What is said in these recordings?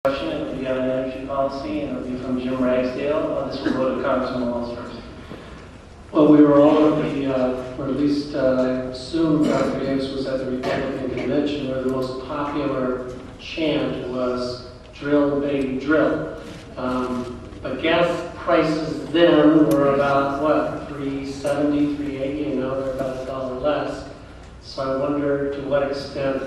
Question, it would be on energy policy, and it would be from Jim Ragsdale. This will go to Congressman Walz first. Well, we were all at the, or at least I assume Dr. Davis was at the Republican convention, where the most popular chant was "drill, baby, drill." But gas prices then were about, what, $3.70, $3.80, now they're about $1 less. So I wonder to what extent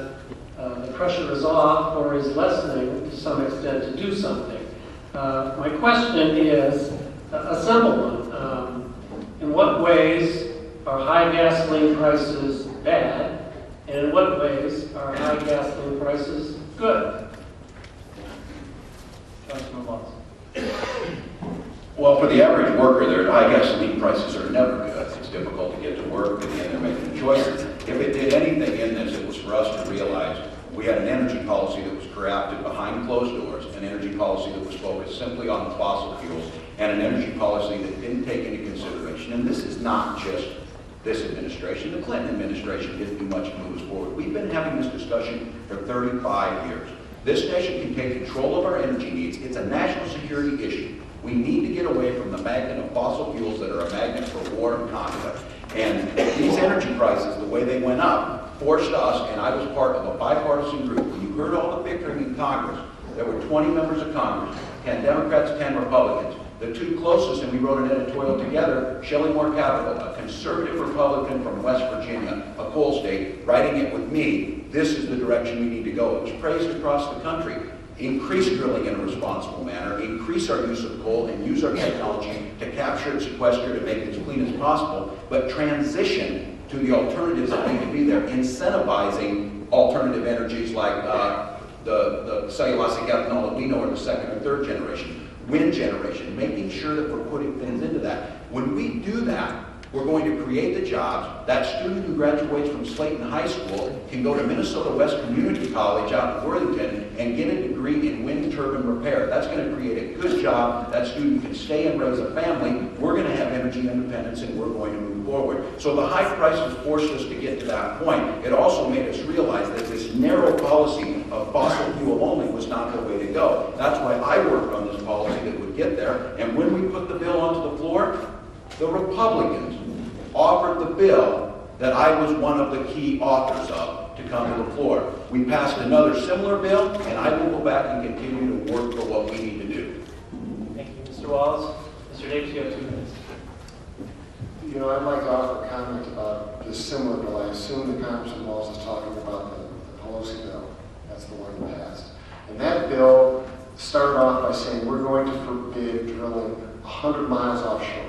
the pressure is off or is lessening to some extent to do something. My question is a simple one. In what ways are high gasoline prices bad, and in what ways are high gasoline prices good? Councilman Walz. Well, for the average worker, their high gasoline prices are never good. It's difficult to get to work, and they're making choices. If it did anything in this, it was for us to realize we had an energy policy that was crafted behind closed doors, an energy policy that was focused simply on fossil fuels, and an energy policy that didn't take into consideration, and this is not just this administration, the Clinton administration didn't do much to move us forward. We've been having this discussion for 35 years. This nation can take control of our energy needs. It's a national security issue. We need to get away from the magnet of fossil fuels that are a magnet for war and conflict. And these energy prices, the way they went up, forced us, and I was part of a bipartisan group. When you heard all the bickering in Congress, there were 20 members of Congress, 10 Democrats, 10 Republicans. The two closest, and we wrote an editorial together, Shelley Mankato, a conservative Republican from West Virginia, a coal state, writing it with me, this is the direction we need to go. It was praised across the country. Increase drilling in a responsible manner, increase our use of coal, and use our technology to capture and sequester to make it as clean as possible, but transition to the alternatives that need to be there, incentivizing alternative energies like the cellulosic ethanol that we know are the second or third generation, wind generation, making sure that we're putting things into that. When we do that, we're going to create the jobs. That student who graduates from Slayton High School can go to Minnesota West Community College out in Worthington and get a degree in wind turbine repair. That's going to create a good job. That student can stay and raise a family. We're going to have energy independence, and we're going to move forward. So the high prices forced us to get to that point. It also made us realize that this narrow policy of fossil fuel only was not the way to go. That's why I worked on this policy that would get there. And when we put the bill onto the floor, the Republicans offered the bill that I was one of the key authors of to come to the floor. We passed another similar bill, and I will go back and continue to work for what we need to do. Thank you, Mr. Walz. Mr. Davis, you have 2 minutes. You know, I'd like to offer a comment about this similar bill. I assume that Congressman Walz is talking about the Pelosi bill. That's the one that passed. And that bill started off by saying we're going to forbid drilling 100 miles offshore.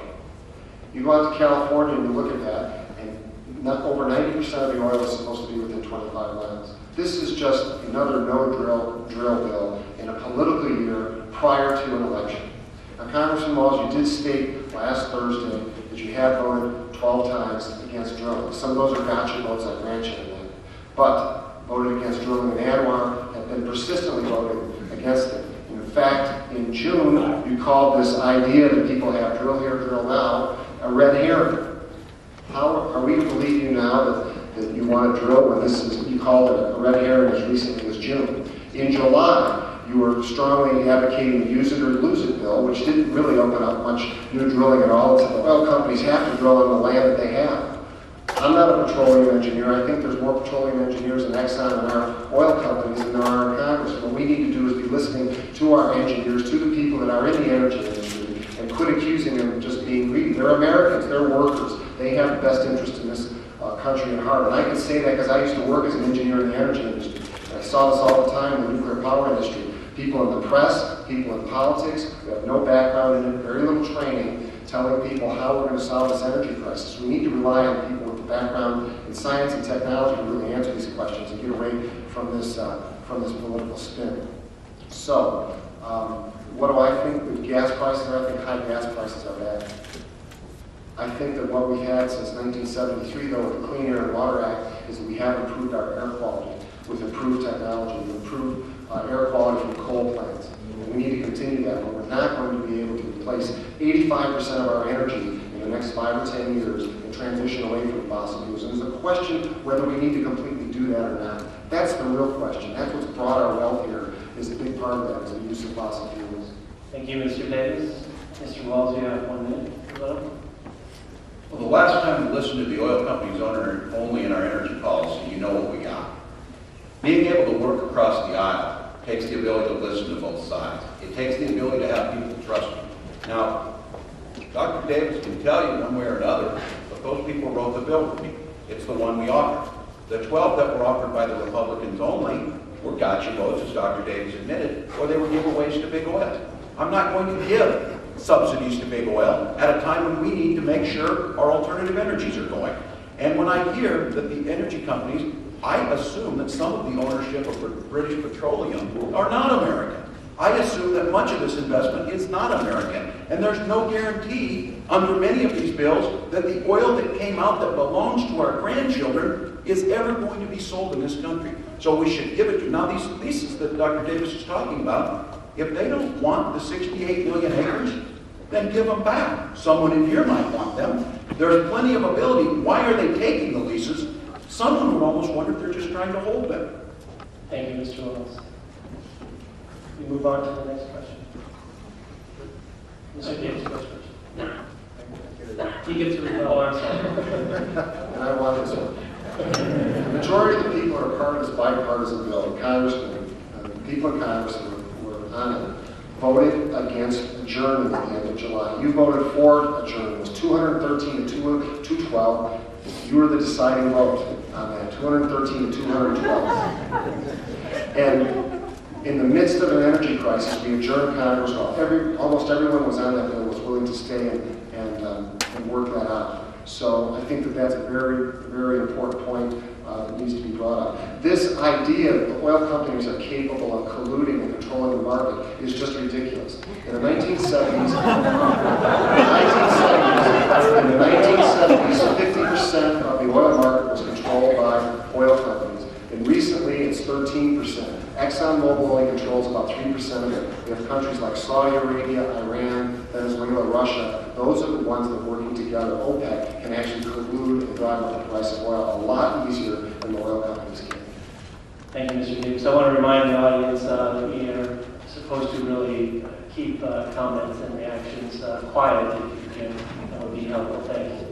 You go out to California and you look at that, and over 90% of the oil is supposed to be within 25 miles. This is just another no-drill bill in a political year prior to an election. Now, Congressman Walz, you did state last Thursday that you had voted 12 times against drilling. Some of those are gotcha votes, I grant you that. But voted against drilling in Anwar, have been persistently voting against it. In fact, in June, you called this idea that people have drill here, drill now, a red herring. How are we to believe you now that you want to drill when this is, you called it a red herring as recently as June? In July, you were strongly advocating the use it or lose it bill, which didn't really open up much new drilling at all. The oil companies have to drill on the land that they have. I'm not a petroleum engineer. I think there's more petroleum engineers in Exxon and our oil companies than there are in Congress. What we need to do is be listening to our engineers, to the people that are in the energy industry, and quit accusing them of just being greedy. They're Americans. They're workers. They have the best interest in this country at heart. And I can say that because I used to work as an engineer in the energy industry. And I saw this all the time in the nuclear power industry. People in the press, people in politics who have no background in it, very little training, telling people how we're going to solve this energy crisis. We need to rely on people with the background in science and technology to really answer these questions and get away from this political spin. So, what do I think with gas prices? I think high gas prices are bad. I think that what we had since 1973, though, with the Clean Air and Water Act, is that we have improved our air quality with improved technology, with improved air quality from coal plants. And we need to continue that, but we're not going to be able to replace 85% of our energy in the next 5 or 10 years and transition away from fossil fuels. And there's a question whether we need to completely do that or not. That's the real question. That's what's brought our wealth here, is the big big part of that is the use of fossil fuels. Thank you, Mr. Davis. Mr. Walz, you have 1 minute. Hello? Well, the last time we listened to the oil companies only in our energy policy, you know what we got. Being able to work across the aisle takes the ability to listen to both sides. It takes the ability to have people trust you. Now, Dr. Davis can tell you one way or another, but those people wrote the bill with me. It's the one we offered. The 12 that were offered by the Republicans only were gotcha votes, as Dr. Davis admitted, or they were giveaways to big oil. I'm not going to give subsidies to big oil at a time when we need to make sure our alternative energies are going. And when I hear that the energy companies, I assume that some of the ownership of British Petroleum are not American. I assume that much of this investment is not American. And there's no guarantee under many of these bills that the oil that came out that belongs to our grandchildren is ever going to be sold in this country. So we should give it to, now these leases that Dr. Davis is talking about, if they don't want the 68 million acres, then give them back. Someone in here might want them. There's plenty of ability. Why are they taking the leases? Someone would almost wonder if they're just trying to hold them. Thank you, Mr. Walz. We move on to the next question. Mr. Davis, first question. He gets to read. Oh, I'm sorry. And I want this one. The majority of the people are part of this bipartisan bill. Congressmen, people in Congress who were on it, voted against adjournment at the end of July. You voted for adjournment. It was 213 to 212. You were the deciding vote on that, 213 to 212. And in the midst of an energy crisis, we adjourned Congress. Well, almost everyone was on that bill, was willing to stay and work that out. So I think that that's a very, very important point that needs to be brought up. This idea that the oil companies are capable of colluding and controlling the market is just ridiculous. In the 1970s, 50% of the oil market was controlled by oil companies. And recently, it's 13%. ExxonMobil only controls about 3% of it. We have countries like Saudi Arabia, Iran, Venezuela, Russia. Those are the ones that, working together, OPEC, can actually collude and drive up the price of oil a lot easier than the oil companies can. Thank you, Mr. Davis. I want to remind the audience that we are supposed to really keep comments and reactions quiet if you can. That would be helpful. Thank you.